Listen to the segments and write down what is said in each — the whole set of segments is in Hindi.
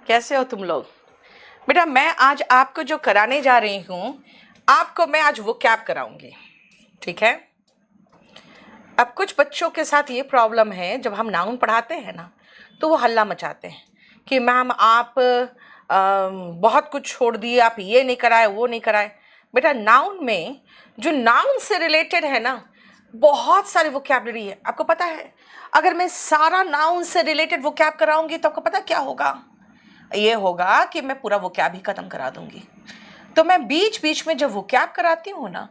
कैसे हो तुम लोग? बेटा मैं आज आपको जो कराने जा रही हूँ, आपको मैं आज वोकैब कराऊंगी, ठीक है? अब कुछ बच्चों के साथ ये प्रॉब्लम है, जब हम नाउन पढ़ाते हैं ना तो वो हल्ला मचाते हैं कि मैम आप बहुत कुछ छोड़ दिए, आप ये नहीं कराए वो नहीं कराए। बेटा नाउन में जो नाउन से रिलेटेड है ना, बहुत सारी वोकैबलरी है। आपको पता है, अगर मैं सारा नाउन से रिलेटेड वोकैब कराऊंगी तो आपको पता क्या होगा? ये होगा कि मैं पूरा वोकैब ही खत्म करा दूंगी। तो मैं बीच बीच में जब वोकैब कराती हूँ ना,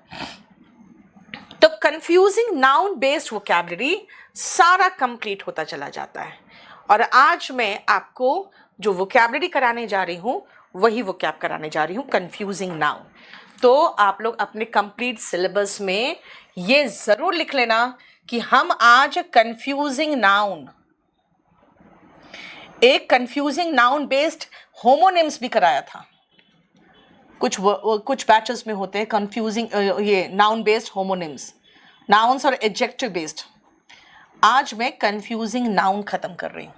तो कंफ्यूजिंग नाउन बेस्ड वोकैबलरी सारा कंप्लीट होता चला जाता है। और आज मैं आपको जो वोकैबलरी कराने जा रही हूँ वही वोकैब कराने जा रही हूँ, कंफ्यूजिंग नाउन। तो आप लोग अपने कंप्लीट सिलेबस में ये जरूर लिख लेना कि हम आज कंफ्यूजिंग नाउन, एक कंफ्यूजिंग नाउन बेस्ड होमोनिम्स भी कराया था। कुछ बैचेस में होते हैं कंफ्यूजिंग ये नाउन बेस्ड होमोनिम्स, नाउन्स और एडजेक्टिव बेस्ड। आज मैं कंफ्यूजिंग नाउन खत्म कर रही हूँ,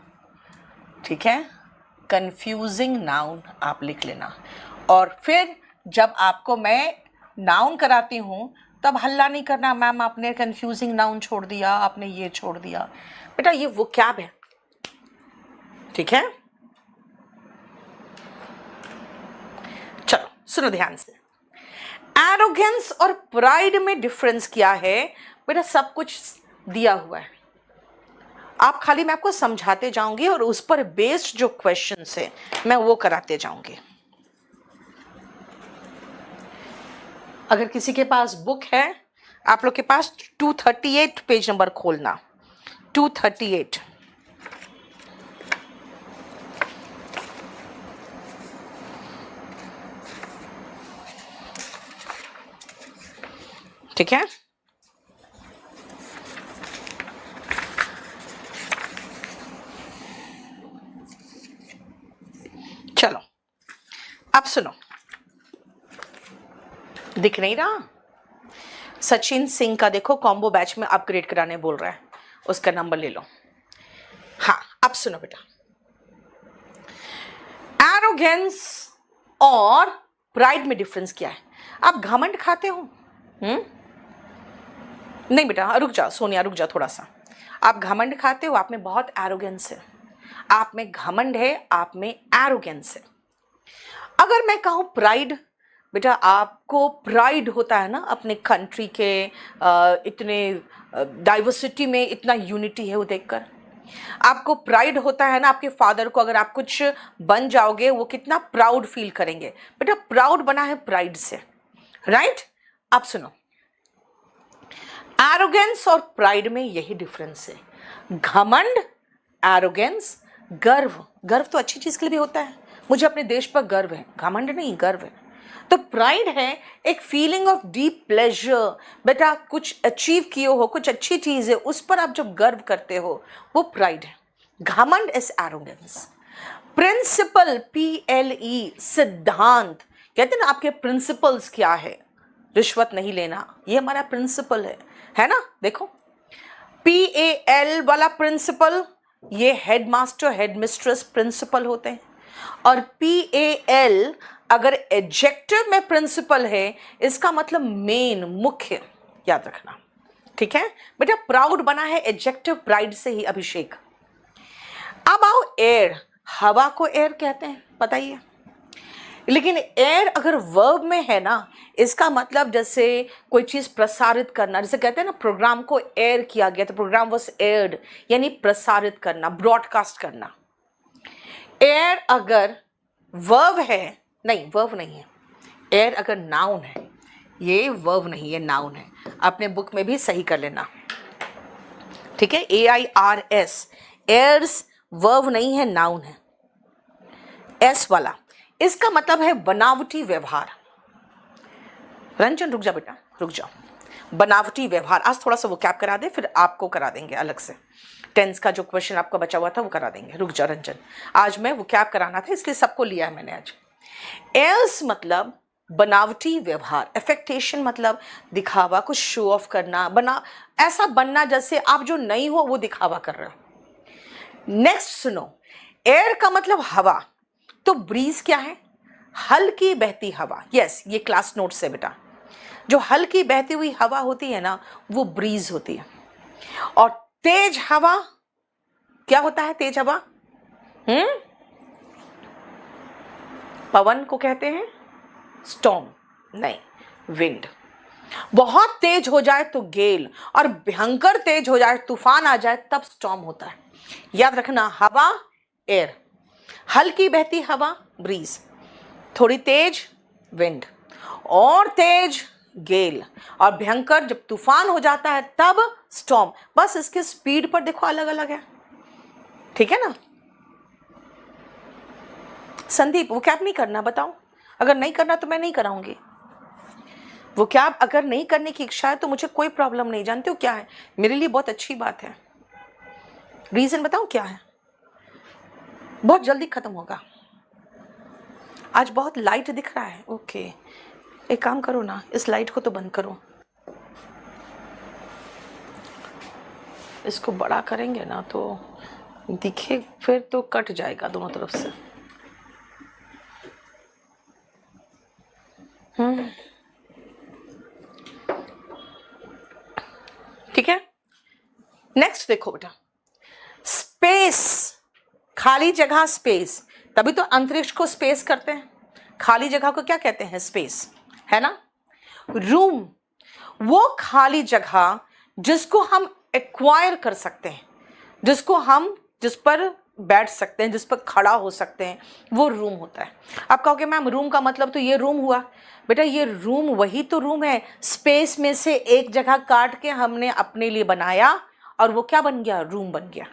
ठीक है? कंफ्यूजिंग नाउन आप लिख लेना। और फिर जब आपको मैं नाउन कराती हूँ तब हल्ला नहीं करना, मैम आपने कंफ्यूजिंग नाउन छोड़ दिया, आपने ये छोड़ दिया। बेटा ये वोकैब है, ठीक है? चलो सुनो ध्यान से। एरोगेंस और प्राइड में डिफरेंस क्या है? बेटा सब कुछ दिया हुआ है, आप खाली मैं आपको समझाते जाऊंगी और उस पर बेस्ड जो क्वेश्चंस है मैं वो कराते जाऊंगी। अगर किसी के पास बुक है, आप लोग के पास 238 पेज नंबर खोलना, 238। ठीक है? चलो अब सुनो, दिख नहीं रहा? सचिन सिंह का देखो कॉम्बो बैच में अपग्रेड कराने बोल रहा है, उसका नंबर ले लो। हाँ अब सुनो बेटा, एरोगेंस और प्राइड में डिफरेंस क्या है? आप घमंड खाते हो? नहीं बेटा रुक जाओ, सोनिया रुक जाओ थोड़ा सा। आप घमंड खाते हो, आप में बहुत एरोगेंस है, आप में घमंड है, आप में एरोगेंस है। अगर मैं कहूँ प्राइड, बेटा आपको प्राइड होता है ना अपने कंट्री के, इतने डाइवर्सिटी में इतना यूनिटी है वो देखकर। आपको प्राइड होता है ना आपके फादर को, अगर आप कुछ बन जाओगे वो कितना प्राउड फील करेंगे। बेटा प्राउड बना है प्राइड से, राइट? अब सुनो, एरोगेंस और प्राइड में यही डिफरेंस है। घमंड, एरोगेंस, गर्व। गर्व तो अच्छी चीज के लिए भी होता है, मुझे अपने देश पर गर्व है, घमंड नहीं गर्व है। तो प्राइड है एक फीलिंग ऑफ डीप प्लेजर। बेटा कुछ अचीव किए हो, कुछ अच्छी चीज है, उस पर आप जब गर्व करते हो वो प्राइड है। घमंड इज एरोगेंस। प्रिंसिपल, PLE, सिद्धांत। कहते हैं ना आपके प्रिंसिपल्स क्या है? रिश्वत नहीं लेना, ये हमारा प्रिंसिपल है ना? देखो PAL वाला प्रिंसिपल, ये हेडमास्टर हेडमिस्ट्रेस प्रिंसिपल होते हैं। और PAL अगर एडजेक्टिव में प्रिंसिपल है, इसका मतलब मेन, मुख्य, याद रखना, ठीक है? बेटा प्राउड बना है एडजेक्टिव प्राइड से ही, अभिषेक। अब आओ एयर, हवा को एयर कहते हैं, बताइए। लेकिन एयर अगर वर्ब में है ना, इसका मतलब जैसे कोई चीज प्रसारित करना, जैसे कहते हैं ना प्रोग्राम को एयर किया गया, तो प्रोग्राम वाज एयर्ड, यानी प्रसारित करना, ब्रॉडकास्ट करना। एयर अगर वर्ब है, नहीं वर्ब नहीं है, एयर अगर नाउन है, ये वर्ब नहीं है नाउन है। अपने बुक में भी सही कर लेना, ठीक है? AIRS, एयर्स वर्ब नहीं है, नाउन है। एस वाला, इसका मतलब है बनावटी व्यवहार। रंजन रुक जा बेटा, रुक जाओ। बनावटी व्यवहार, आज थोड़ा सा वो कैप करा दे, फिर आपको करा देंगे अलग से। टेंस का जो क्वेश्चन आपका बचा हुआ था वो करा देंगे। रुक जा रंजन, आज मैं वो कैप कराना था इसलिए सबको लिया है मैंने आज। एल्स मतलब बनावटी व्यवहार, एफेक्टेशन मतलब दिखावा, कुछ शो ऑफ करना, बना ऐसा बनना जैसे आप जो नहीं हो वो दिखावा कर रहे हो। नेक्स्ट सुनो, एयर का मतलब हवा, तो ब्रीज क्या है? हल्की बहती हवा। यस, ये क्लास नोट से बेटा, जो हल्की बहती हुई हवा होती है ना, वो ब्रीज होती है। और तेज हवा क्या होता है? तेज हवा पवन को कहते हैं स्टॉर्म, नहीं, विंड। बहुत तेज हो जाए तो गेल, और भयंकर तेज हो जाए, तूफान आ जाए, तब स्टॉर्म होता है। याद रखना, हवा एयर, हल्की बहती हवा ब्रीज, थोड़ी तेज विंड, और तेज गेल, और भयंकर जब तूफान हो जाता है तब स्टॉर्म। बस इसके स्पीड पर देखो अलग अलग है, ठीक है ना। संदीप, वो कैब नहीं करना, बताओ। अगर नहीं करना तो मैं नहीं कराऊंगी। वो कैब अगर नहीं करने की इच्छा है तो मुझे कोई प्रॉब्लम नहीं। जानते हो क्या है? मेरे लिए बहुत अच्छी बात है। रीजन बताऊं क्या है? बहुत जल्दी खत्म होगा। आज बहुत लाइट दिख रहा है। ओके, एक काम करो ना, इस लाइट को तो बंद करो। इसको बड़ा करेंगे ना तो दिखे, फिर तो कट जाएगा दोनों तरफ से। ठीक है, नेक्स्ट देखो बेटा, स्पेस, खाली जगह, स्पेस। तभी तो अंतरिक्ष को स्पेस करते हैं। खाली जगह को क्या कहते हैं? स्पेस, है ना। रूम, वो खाली जगह जिसको हम एक्वायर कर सकते हैं, जिस पर बैठ सकते हैं, जिस पर खड़ा हो सकते हैं, वो रूम होता है। आप कहोगे मैम रूम का मतलब तो ये रूम हुआ। बेटा ये रूम वही तो रूम है, स्पेस में से एक जगह काट के हमने अपने लिए बनाया और वो क्या बन गया? रूम बन गया,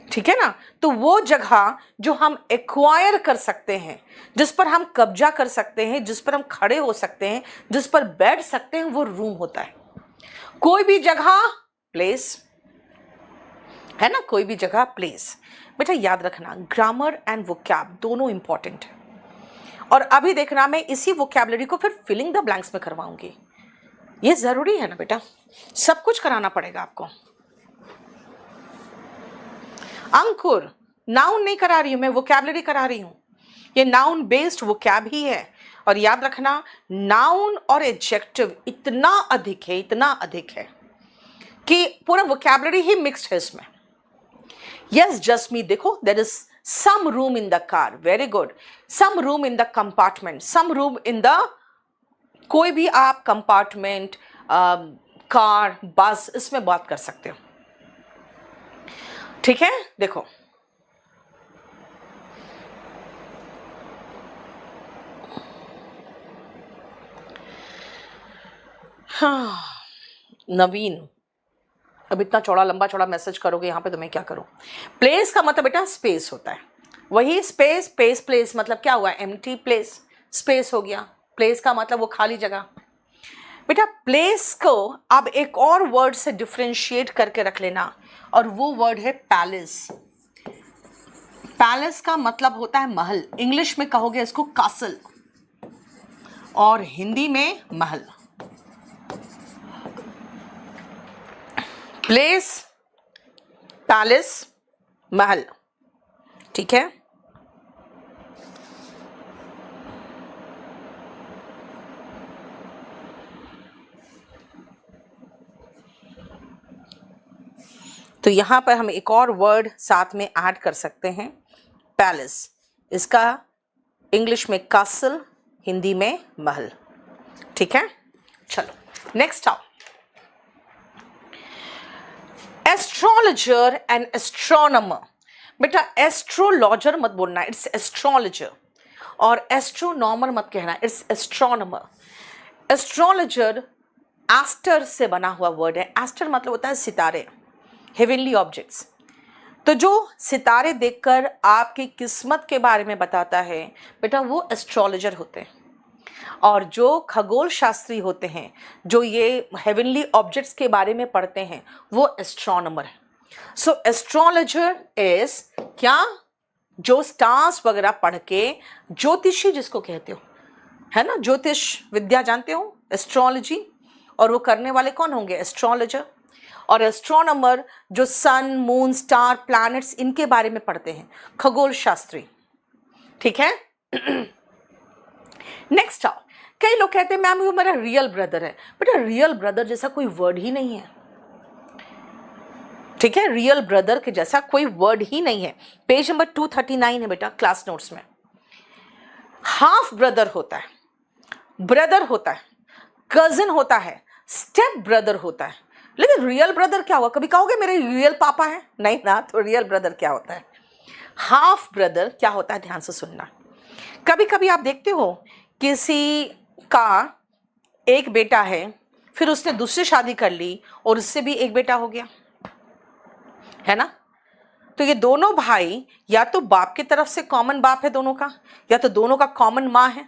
ठीक है ना। तो वो जगह जो हम एक्वायर कर सकते हैं, जिस पर हम कब्जा कर सकते हैं, जिस पर हम खड़े हो सकते हैं, जिस पर बैठ सकते हैं, वो रूम होता है। कोई भी जगह प्लेस, है ना, कोई भी जगह प्लेस। बेटा याद रखना, ग्रामर एंड वोकैब दोनों इंपॉर्टेंट है। और अभी देखना, मैं इसी वोकैबुलरी को फिर फिलिंग द ब्लैंक्स में करवाऊंगी। ये जरूरी है ना बेटा, सब कुछ कराना पड़ेगा आपको। अंकुर, नाउन नहीं करा रही हूं मैं, वोकैबुलरी करा रही हूं। ये नाउन बेस्ड वोकैब ही है। और याद रखना, नाउन और एडजेक्टिव इतना अधिक है, इतना अधिक है कि पूरा वोकैबुलरी ही मिक्स्ड है इसमें। यस जस्मी, देखो, there is some room in the car, very good. Some room in the compartment, some room in the, कोई भी आप कंपार्टमेंट, कार, बस, इसमें बात कर सकते हो, ठीक है। देखो हाँ, नवीन, अब इतना चौड़ा लंबा चौड़ा मैसेज करोगे यहाँ पे तो मैं क्या करूँ। प्लेस का मतलब बेटा स्पेस होता है, वही स्पेस, प्लेस मतलब क्या हुआ? एम्प्टी प्लेस, स्पेस हो गया। प्लेस का मतलब वो खाली जगह। बेटा प्लेस को आप एक और वर्ड से डिफ्रेंशिएट करके रख लेना, और वो वर्ड है पैलेस। पैलेस का मतलब होता है महल, इंग्लिश में कहोगे इसको कासल, और हिंदी में महल। प्लेस, पैलेस, महल, ठीक है। तो यहां पर हम एक और वर्ड साथ में ऐड कर सकते हैं, पैलेस। इसका इंग्लिश में कासल, हिंदी में महल, ठीक है। चलो नेक्स्ट आओ, एस्ट्रोलॉजर एंड एस्ट्रोनॉमर। बेटा एस्ट्रोलॉजर मत बोलना, इट्स एस्ट्रोलॉजर, और एस्ट्रोनॉमर मत कहना, इट्स एस्ट्रोनॉमर। एस्ट्रोलॉजर एस्टर से बना हुआ वर्ड है। एस्टर मतलब होता है सितारे, हेवनली ऑब्जेक्ट्स। तो जो सितारे देखकर आपकी किस्मत के बारे में बताता है बेटा, वो एस्ट्रोलॉजर होते हैं। और जो खगोल शास्त्री होते हैं, जो ये हेवनली ऑब्जेक्ट्स के बारे में पढ़ते हैं, वो एस्ट्रोनॉमर है। सो एस्ट्रोलॉजर इज क्या? जो स्टार्स वगैरह पढ़ के, ज्योतिषी जिसको कहते हो, है ना, ज्योतिष विद्या जानते हो, एस्ट्रोलॉजी, और वो करने वाले कौन होंगे? एस्ट्रोलॉजर। और एस्ट्रोनॉमर जो सन, मून, स्टार, प्लैनेट्स, इनके बारे में पढ़ते हैं, खगोल शास्त्री, ठीक है। नेक्स्ट आओ, कई लोग कहते हैं मैम वो मेरा रियल ब्रदर है। बेटा रियल ब्रदर जैसा कोई वर्ड ही नहीं है, ठीक है, रियल ब्रदर के जैसा कोई वर्ड ही नहीं है। पेज नंबर 239 है बेटा क्लास नोट्स में। हाफ ब्रदर होता है, ब्रदर होता है, कजिन होता है, स्टेप ब्रदर होता है, लेकिन रियल ब्रदर क्या हुआ? कभी कहोगे मेरे रियल पापा है? नहीं ना, तो रियल ब्रदर क्या होता है? हाफ ब्रदर क्या होता है? ध्यान से सुनना। कभी कभी आप देखते हो किसी का एक बेटा है, फिर उसने दूसरी शादी कर ली और उससे भी एक बेटा हो गया, है ना? तो ये दोनों भाई या तो बाप की तरफ से कॉमन बाप है दोनों का, या तो दोनों का कॉमन माँ है।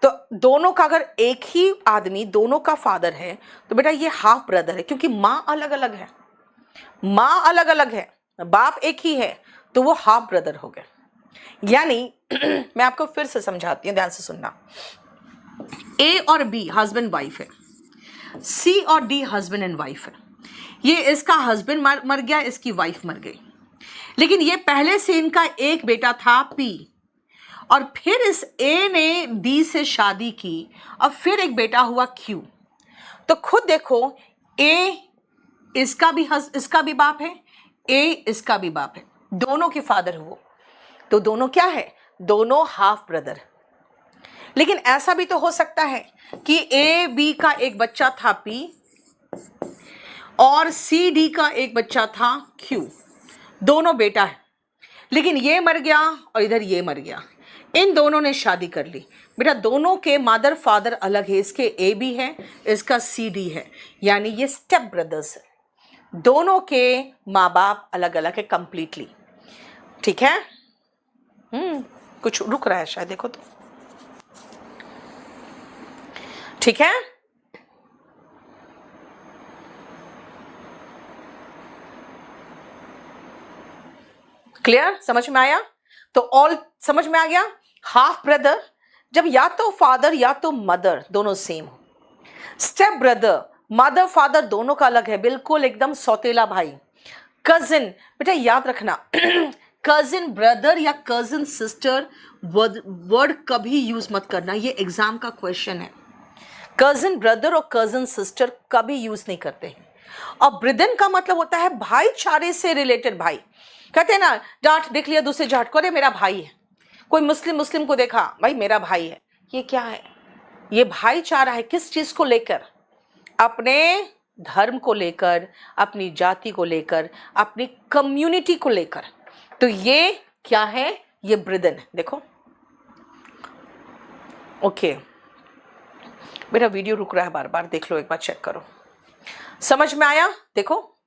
तो दोनों का अगर एक ही आदमी दोनों का फादर है तो बेटा ये हाफ ब्रदर है, क्योंकि माँ अलग अलग है, माँ अलग अलग है, बाप एक ही है, तो वो हाफ ब्रदर हो गए। यानी मैं आपको फिर से समझाती हूँ, ध्यान से सुनना। ए और बी हस्बैंड वाइफ है, सी और डी हस्बैंड एंड वाइफ है। ये इसका हस्बैंड मर गया, इसकी वाइफ मर गई, लेकिन ये पहले से इनका एक बेटा था पी, और फिर इस ए ने डी से शादी की, और फिर एक बेटा हुआ क्यू। तो खुद देखो, ए इसका भी बाप है, ए इसका भी बाप है, दोनों के फादर हुए, तो दोनों क्या है? दोनों हाफ ब्रदर। लेकिन ऐसा भी तो हो सकता है कि ए बी का एक बच्चा था पी और सी डी का एक बच्चा था क्यू, दोनों बेटा है, लेकिन ये मर गया और इधर ये मर गया, इन दोनों ने शादी कर ली। बेटा दोनों के मदर फादर अलग है, इसके ए बी है, इसका सी डी है, यानी ये स्टेप ब्रदर्स है, दोनों के माँ बाप अलग अलग है कंप्लीटली, ठीक है। कुछ रुक रहा है शायद, देखो तो, ठीक है। क्लियर? समझ में आया? तो ऑल समझ में आ गया। हाफ ब्रदर जब या तो फादर या तो मदर दोनों सेम हो। स्टेप ब्रदर मदर फादर दोनों का अलग है, बिल्कुल एकदम सौतेला भाई। कजिन बेटा याद रखना कजिन ब्रदर या कजिन सिस्टर वर्ड कभी यूज मत करना, ये एग्जाम का क्वेश्चन है। कजिन ब्रदर और कजिन सिस्टर कभी यूज नहीं करते हैं। और ब्रिदन का मतलब होता है भाईचारे से रिलेटेड भाई। कहते हैं ना, जाट देख लिया दूसरे जाट को, अरे मेरा भाई है। कोई मुस्लिम को देखा, भाई मेरा भाई है। ये क्या है? ये भाईचारा है। किस चीज को लेकर? अपने धर्म को लेकर, अपनी जाति को लेकर, अपनी कम्युनिटी को लेकर। तो ये क्या है? ये ब्रिदन है। देखो ओके मेरा वीडियो रुक रहा है, बार बार देख लो, एक बार चेक करो। समझ में आया? देखो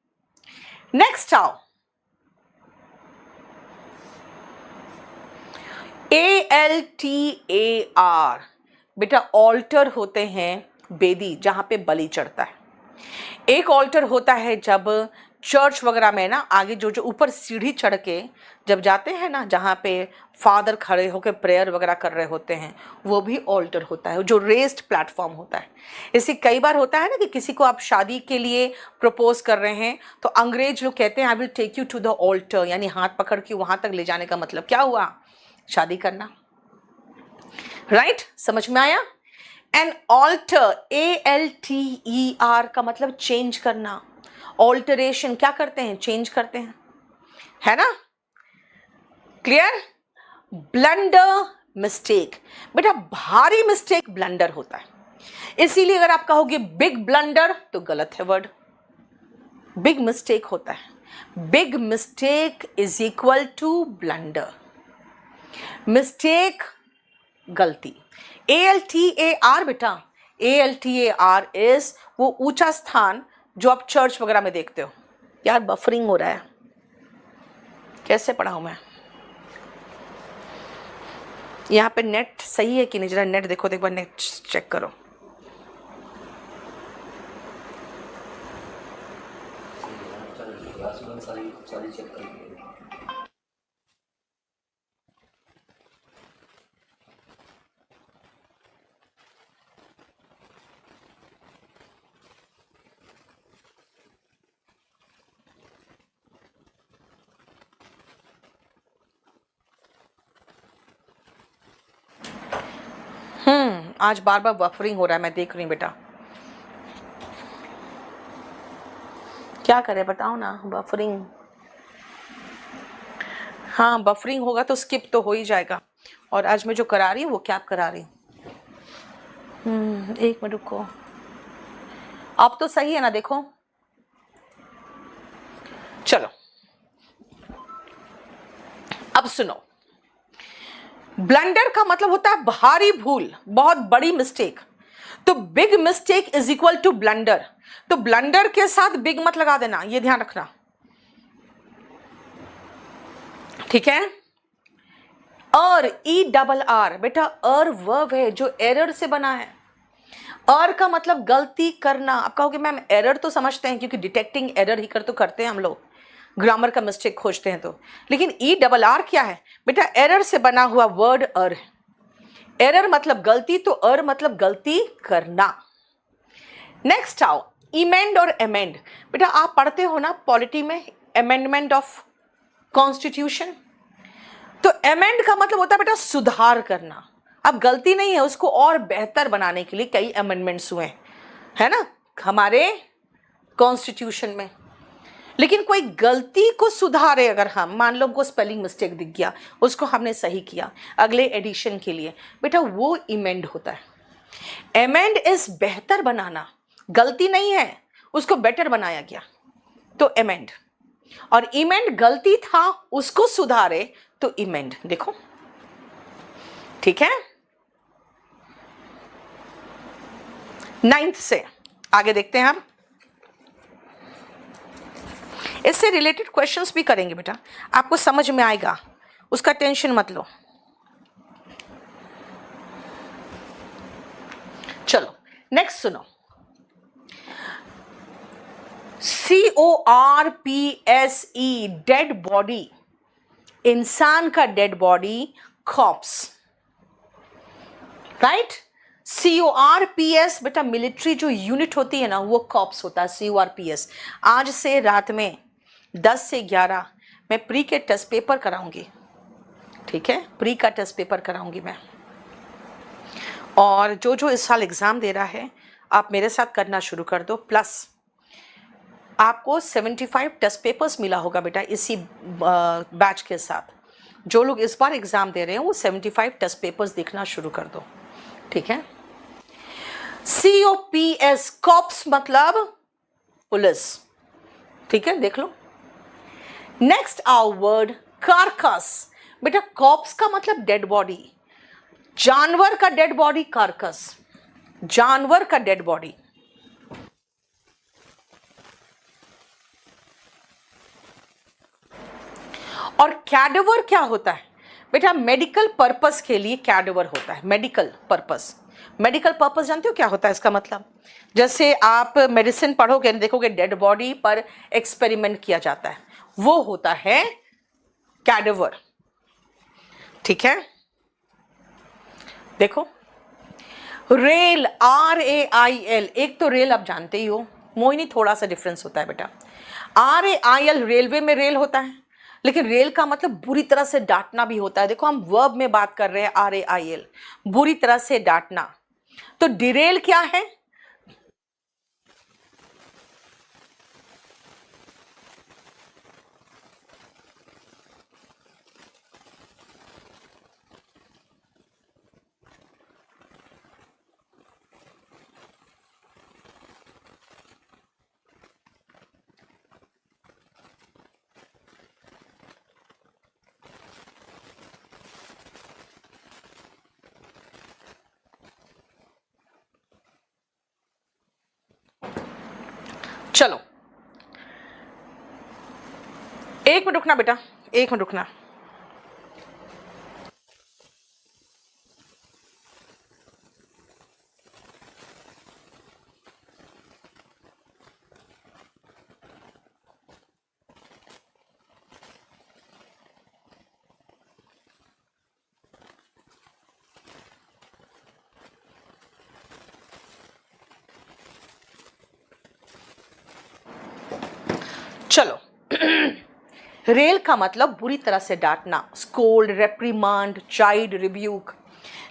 नेक्स्ट आओ, ALTAR बेटा ऑल्टर होते हैं बेदी, जहां पे बलि चढ़ता है। एक ऑल्टर होता है जब चर्च वगैरह में ना आगे जो ऊपर सीढ़ी चढ़ के जब जाते हैं ना, जहाँ पे फादर खड़े होकर प्रेयर वगैरह कर रहे होते हैं, वो भी ऑल्टर होता है, जो रेस्ड प्लेटफॉर्म होता है। इसी कई बार होता है ना कि किसी को आप शादी के लिए प्रपोज कर रहे हैं, तो अंग्रेज लोग कहते हैं I will take you to the altar, यानी हाथ पकड़ के वहां तक ले जाने का मतलब क्या हुआ? शादी करना, राइट? समझ में आया? एन ऑल्टर ALTER का मतलब चेंज करना। ऑल्टरेशन क्या करते हैं? चेंज करते हैं, है ना? क्लियर? ब्लंडर मिस्टेक बेटा भारी मिस्टेक ब्लंडर होता है, इसीलिए अगर आप कहोगे बिग ब्लंडर तो गलत है वर्ड, बिग मिस्टेक होता है। Big mistake is equal to blunder. Mistake गलती। ALTAR बेटा ALTAR इज वो ऊंचा स्थान जो आप चर्च वगैरह में देखते हो। यार बफरिंग हो रहा है, कैसे पढ़ाऊं मैं? यहाँ पे नेट सही है कि नहीं? जरा नेट देखो, एक बार नेट चेक करो। आज बार बार बफरिंग हो रहा है, मैं देख रही हूँ बेटा, क्या करें बताओ ना, बफरिंग। हाँ बफरिंग होगा तो स्किप तो हो ही जाएगा। और आज मैं जो करा रही हूँ वो क्या करा रही हूँ, एक मिनट रुको, अब तो सही है ना, देखो चलो अब सुनो। ब्लंडर का मतलब होता है भारी भूल, बहुत बड़ी मिस्टेक। तो big mistake is equal to blunder. तो ब्लंडर के साथ बिग मत लगा देना, ये ध्यान रखना, ठीक है। और ई डबल आर बेटा, अर वर्ब है जो एरर से बना है। अर का मतलब गलती करना। आप कहोगे मैम एरर तो समझते हैं क्योंकि डिटेक्टिंग एरर ही तो करते हैं हम लोग, ग्रामर का मिस्टेक खोजते हैं तो, लेकिन ई डबल आर क्या है बेटा, एरर से बना हुआ वर्ड अर है। एरर मतलब गलती, तो अर मतलब गलती करना। नेक्स्ट आओ, इमेंड और एमेंड। बेटा आप पढ़ते हो ना पॉलिटी में, अमेंडमेंट ऑफ कॉन्स्टिट्यूशन। तो अमेंड का मतलब होता है बेटा सुधार करना। अब गलती नहीं है, उसको और बेहतर बनाने के लिए कई अमेंडमेंट्स हुए है ना हमारे कॉन्स्टिट्यूशन में। लेकिन कोई गलती को सुधारे, अगर हम मान लो हमको स्पेलिंग मिस्टेक दिख गया, उसको हमने सही किया अगले एडिशन के लिए, बेटा वो इमेंड होता है। एमेंड इज बेहतर बनाना, गलती नहीं है, उसको बेटर बनाया गया तो एमेंड। और इमेंड गलती था उसको सुधारे तो इमेंड। देखो ठीक है। 9th से आगे देखते हैं हम, इससे रिलेटेड क्वेश्चंस भी करेंगे बेटा, आपको समझ में आएगा, उसका टेंशन मत लो। चलो नेक्स्ट सुनो, CORPSE डेड बॉडी, इंसान का dead body corpse, right. CORPS बेटा मिलिट्री जो यूनिट होती है ना वो कॉप्स होता है, CORPS। आज से रात में 10 से 11 मैं प्री के टेस्ट पेपर कराऊंगी, ठीक है, प्री का टेस्ट पेपर कराऊंगी मैं। और जो जो इस साल एग्ज़ाम दे रहा है आप मेरे साथ करना शुरू कर दो। प्लस आपको 75 टेस्ट पेपर्स मिला होगा बेटा इसी बैच के साथ। जो लोग इस बार एग्ज़ाम दे रहे हैं वो 75 टेस्ट पेपर्स देखना शुरू कर दो, ठीक है। COPS कॉप्स मतलब पुलिस, ठीक है, देख लो। Next our word carcass. बेटा कॉप्स का मतलब डेड बॉडी, जानवर का डेड बॉडी कार्कस, जानवर का डेड बॉडी। और कैडेवर क्या होता है बेटा, मेडिकल पर्पस के लिए कैडेवर होता है, मेडिकल पर्पस। मेडिकल पर्पस जानते हो क्या होता है इसका मतलब, जैसे आप मेडिसिन पढ़ोगे देखोगे डेड बॉडी पर एक्सपेरिमेंट किया जाता है, वो होता है कैडेवर, ठीक है। देखो रेल, RAIL, एक तो रेल आप जानते ही हो, मोहिनी थोड़ा सा डिफरेंस होता है बेटा। RAIL रेलवे में रेल होता है, लेकिन रेल का मतलब बुरी तरह से डांटना भी होता है। देखो हम वर्ब में बात कर रहे हैं, RAIL बुरी तरह से डांटना। तो डिरेल क्या है, चलो एक मिनट रुकना बेटा, एक मिनट रुकना। चलो रेल का मतलब बुरी तरह से डांटना, scold, reprimand, chide, rebuke.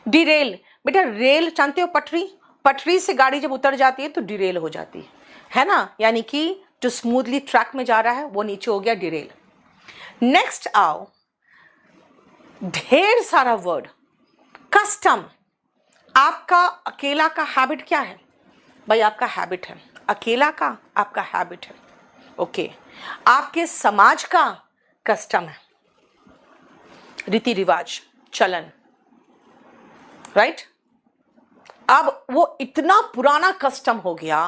Derail बेटा रेल जानते हो, पटरी, पटरी से गाड़ी जब उतर जाती है तो डिरेल हो जाती है ना, यानी कि जो स्मूथली ट्रैक में जा रहा है वो नीचे हो गया डिरेल। नेक्स्ट आओ, ढेर सारा वर्ड। कस्टम, आपका अकेला का हैबिट क्या है भाई? आपका हैबिट है अकेला का, आपका हैबिट है। ओके, आपके समाज का कस्टम है, रीति रिवाज, चलन, राइट। अब वो इतना पुराना कस्टम हो गया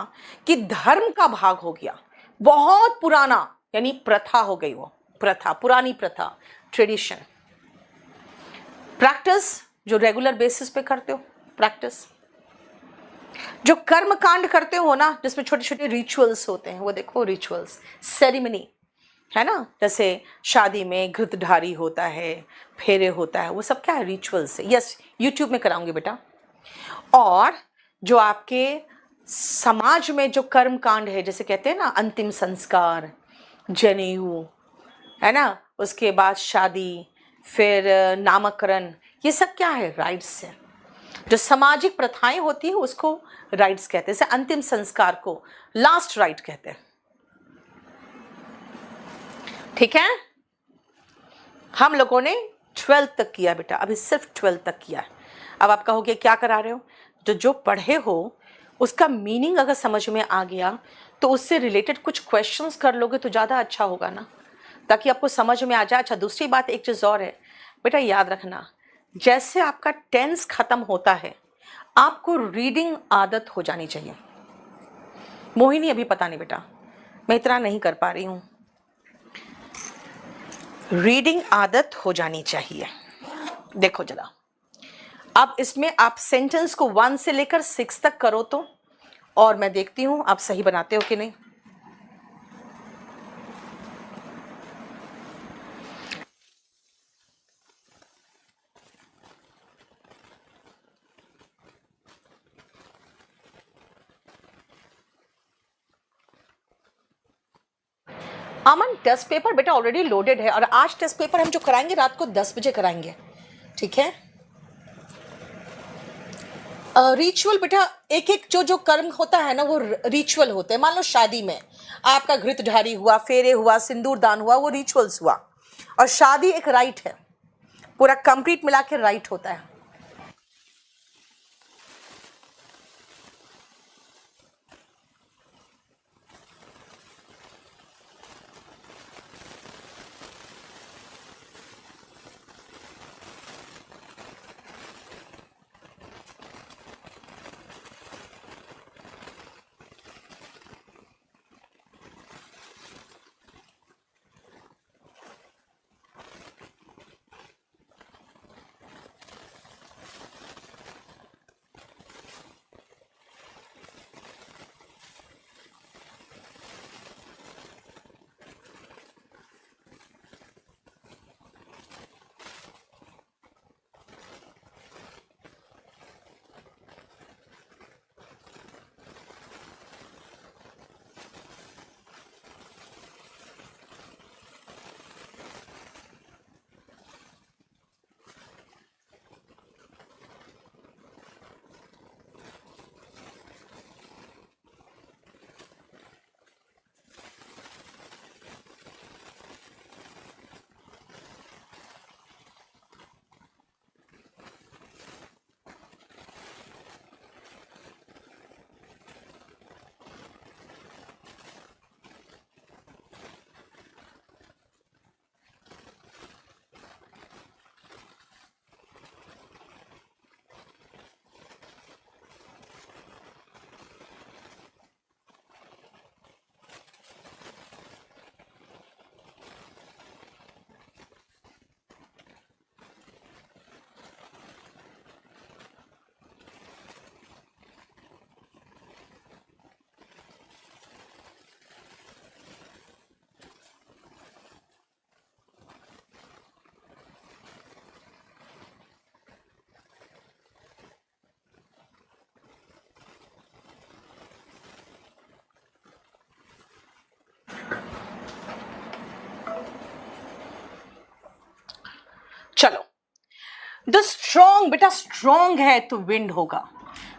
कि धर्म का भाग हो गया, बहुत पुराना, यानी प्रथा हो गई वो, प्रथा, पुरानी प्रथा, ट्रेडिशन। प्रैक्टिस, जो रेगुलर बेसिस पे करते हो, प्रैक्टिस। जो कर्म कांड करते हो ना, जिसमें छोटे छोटे रिचुअल्स होते हैं, वो देखो रिचुअल्स, सेरेमनी है ना, जैसे शादी में घृतधारी होता है, फेरे होता है, वो सब क्या है? रिचुअल्स है। यस, यूट्यूब में कराऊंगी बेटा। और जो आपके समाज में जो कर्म कांड है, जैसे कहते हैं ना अंतिम संस्कार, जनेऊ, है ना, उसके बाद शादी, फिर नामकरण, ये सब क्या है? राइट्स है। जो सामाजिक प्रथाएं होती है उसको राइट्स कहते हैं। जैसे अंतिम संस्कार को लास्ट राइट कहते हैं, ठीक है। हम लोगों ने 12th तक किया बेटा, अभी सिर्फ 12th तक किया है। अब आप कहोगे क्या करा रहे हो? जो पढ़े हो उसका मीनिंग अगर समझ में आ गया तो उससे रिलेटेड कुछ क्वेश्चंस कर लोगे तो ज़्यादा अच्छा होगा ना, ताकि आपको समझ में आ जाए। अच्छा, दूसरी बात एक चीज़ और है बेटा, याद रखना, जैसे आपका टेंस खत्म होता है आपको रीडिंग आदत हो जानी चाहिए। मोहिनी अभी पता नहीं बेटा, मैं इतना नहीं कर पा रही हूँ। रीडिंग आदत हो जानी चाहिए। देखो जरा, अब इसमें आप सेंटेंस को 1 से लेकर 6 तक करो तो, और मैं देखती हूँ आप सही बनाते हो कि नहीं। अमन, टेस्ट पेपर बेटा ऑलरेडी लोडेड है, और आज टेस्ट पेपर हम जो कराएंगे रात को 10 बजे कराएंगे, ठीक है। रिचुअल बेटा, एक एक जो कर्म होता है ना वो रिचुअल होते हैं। मान लो शादी में आपका घृतधारी हुआ, फेरे हुआ, सिंदूर दान हुआ, वो रिचुअल्स हुआ। और शादी एक राइट है, पूरा कंप्लीट मिला के राइट होता है। द स्ट्रॉन्ग, बेटा स्ट्रॉन्ग है तो विंड होगा।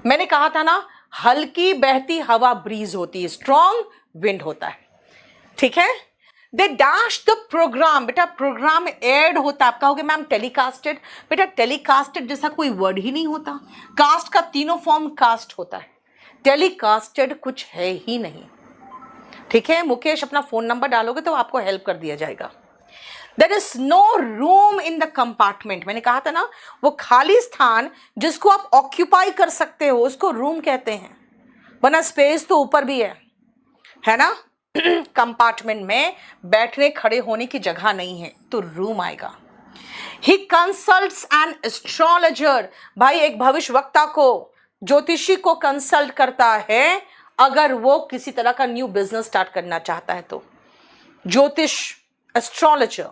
मैंने कहा था ना, हल्की बहती हवा ब्रीज होती है, स्ट्रॉन्ग विंड होता है। ठीक है। दे डैश द प्रोग्राम, बेटा प्रोग्राम एड होता है। आप कहोगे मैम टेलीकास्टेड, बेटा टेलीकास्टेड जैसा कोई वर्ड ही नहीं होता। कास्ट का तीनों फॉर्म कास्ट होता है, टेलीकास्टेड कुछ है ही नहीं। ठीक है। मुकेश अपना फोन नंबर डालोगे तो आपको हेल्प कर दिया जाएगा। There is no room in the compartment, मैंने कहा था ना, वो खाली स्थान जिसको आप ऑक्यूपाई कर सकते हो उसको रूम कहते हैं, वरना स्पेस तो ऊपर भी है ना। कंपार्टमेंट में बैठने खड़े होने की जगह नहीं है तो रूम आएगा। ही कंसल्ट्स एन एस्ट्रोलॉजर, भाई एक भविष्यवक्ता को, ज्योतिषी को कंसल्ट करता है अगर वो किसी तरह का न्यू बिजनेस स्टार्ट करना चाहता है तो। ज्योतिष, एस्ट्रोलॉजर।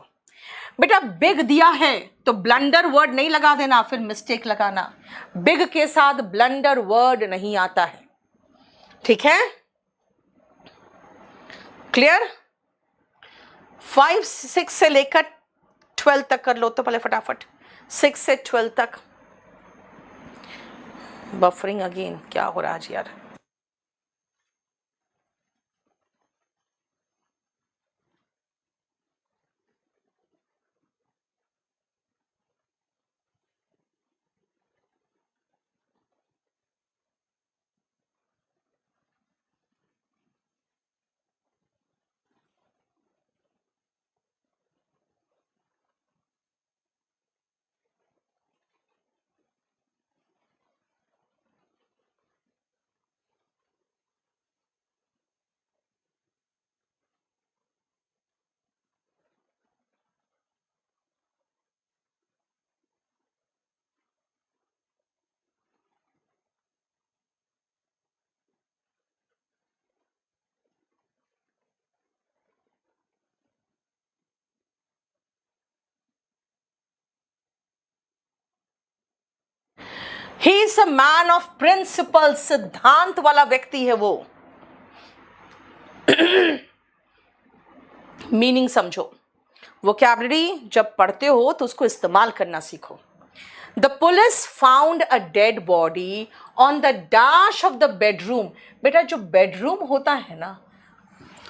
बेटा बिग दिया है तो ब्लंडर वर्ड नहीं लगा देना, फिर मिस्टेक लगाना। बिग के साथ ब्लंडर वर्ड नहीं आता है। ठीक है, क्लियर। 5 6 से लेकर 12 तक कर लो तो पहले फटाफट, 6 से 12 तक। बफरिंग अगेन, क्या हो रहा है आज यार। He is a man of principle, सिद्धांत वाला व्यक्ति है वो। मीनिंग समझो, वोकैबुलरी जब पढ़ते हो तो उसको इस्तेमाल करना सीखो। The police found a dead body on the dash of the bedroom. बेटा जो बेडरूम होता है ना,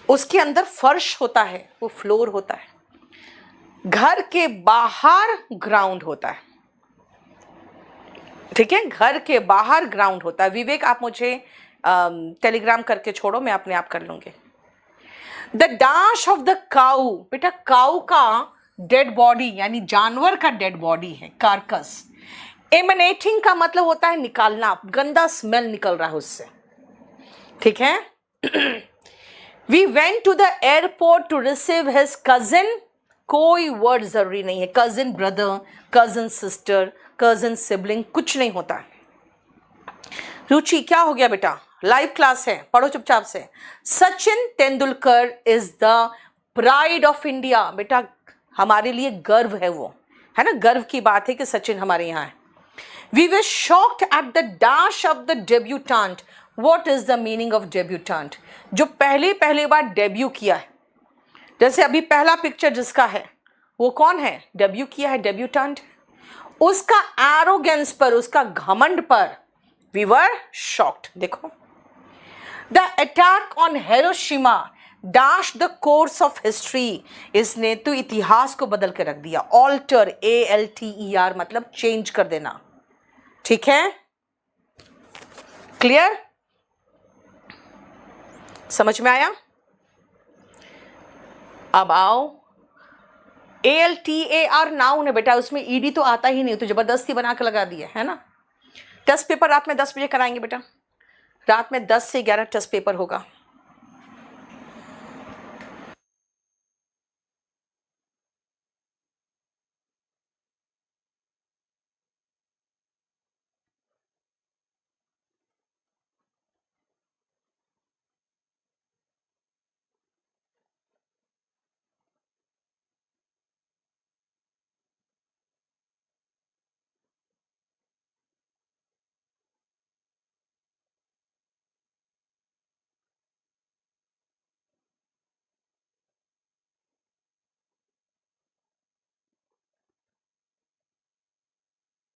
उसके अंदर फर्श होता है, वो फ्लोर होता है। घर के बाहर ग्राउंड होता है। ठीक है, घर के बाहर ग्राउंड होता है। विवेक आप मुझे टेलीग्राम करके छोड़ो, मैं अपने आप कर लूंगी। द डैश ऑफ द काऊ, बेटा काऊ का डेड बॉडी यानी जानवर का डेड बॉडी है, कार्कस। एमिनेटिंग का मतलब होता है निकालना, गंदा स्मेल निकल रहा है उससे। ठीक है। We went to the airport to receive his cousin, कोई वर्ड जरूरी नहीं है। Cousin brother, cousin sister, cousin sibling कुछ नहीं होता है। रुचि क्या हो गया बेटा, लाइव क्लास है, पढ़ो चुपचाप से। Sachin Tendulkar is the pride of India. बेटा हमारे लिए गर्व है वो, है ना, गर्व की बात है कि सचिन हमारे यहाँ है। We were shocked at the dash of the debutante. What is the meaning of debutante? जो पहली बार डेब्यू किया है। जैसे अभी पहला पिक्चर जिसका है वो कौन है, डेब्यू किया है, डेब्यूटेंट। उसका एरोगेंस पर, उसका घमंड पर वी वर शॉक्ड। देखो, the attack on Hiroshima dash the course of history. इसने तो इतिहास को बदल के रख दिया। ऑल्टर, ALTER मतलब चेंज कर देना। ठीक है, क्लियर, समझ में आया? अब आओ, ALTER नाउन है बेटा, उसमें ED तो आता ही नहीं, तो जबरदस्ती बना के लगा दिया है ना। टेस्ट पेपर रात में 10 बजे कराएंगे बेटा, रात में 10 से 11 टेस्ट पेपर होगा।